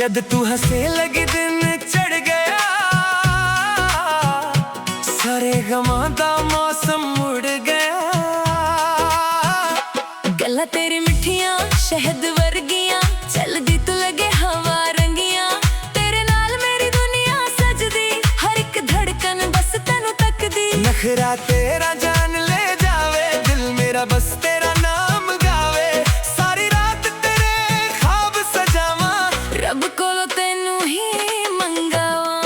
जद तू हंसे लगी दिन चढ़ गया, सारे गमां दा मौसम मुड़ गया। गल्लां तेरी मिठियां शहद वर्गियां, चलदी तू लगे हवा रंगियां। तेरे नाल मेरी दुनिया सजदी, हर एक धड़कन बस तैनू तकदी। नखरा तेरा जान ले जावे, दिल मेरा बस तेरा नाम गावे। सारी रात तेरे ख्वाब सजावा, रब कोलों तैनू ही मंगावां।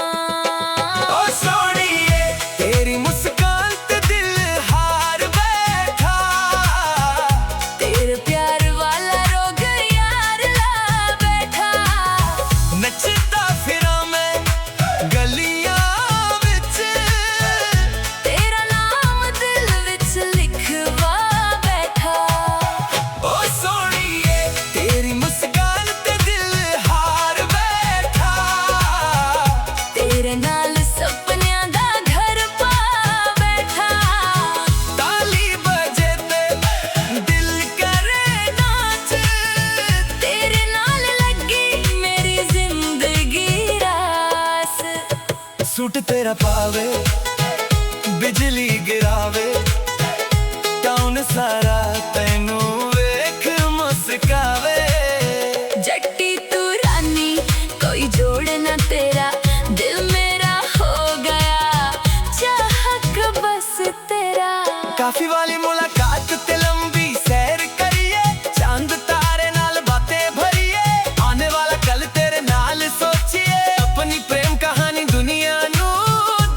ओ सोहणीए तेरी मुस्कान ते दिल हार बैठा, तेरे प्यार वाला रोग यार ला बैठा। नचदा फिरां मैं गलियां विच, तेरा नाम दिल विच लिखवा बैठा। ओ सोहणीए तेरी मुस्कान ते दिल हार बैठा। तेरे नाल सपनियां दा घर पा बैठा। ताली बजे ते दिल करे नाच, तेरे नाल लगी मेरी जिंदगी रास। सूट तेरा पावे बिजली गिरावे, टाउन सारा तैनू वेख मुस्कावे। जट्टी तू रानी कोई जोड़ ना तेरा, दिल मेरा हो गया चाहक बस तेरा। काफी वाली मुलाकात ते लंबी सैर करिए, चांद तारे नाल बातें भरिए। आने वाला कल तेरे नाल सोचिए, अपनी प्रेम कहानी दुनिया नू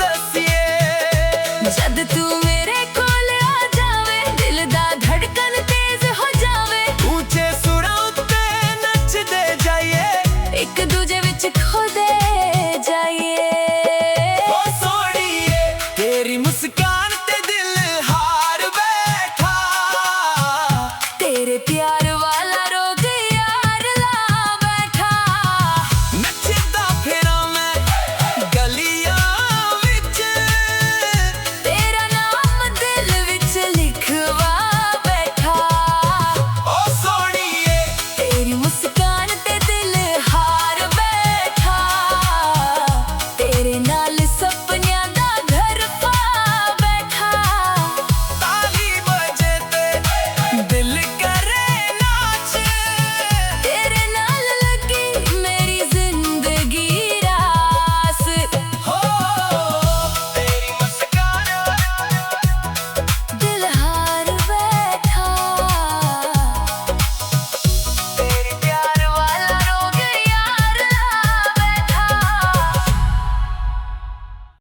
दसिए। जद तू मेरे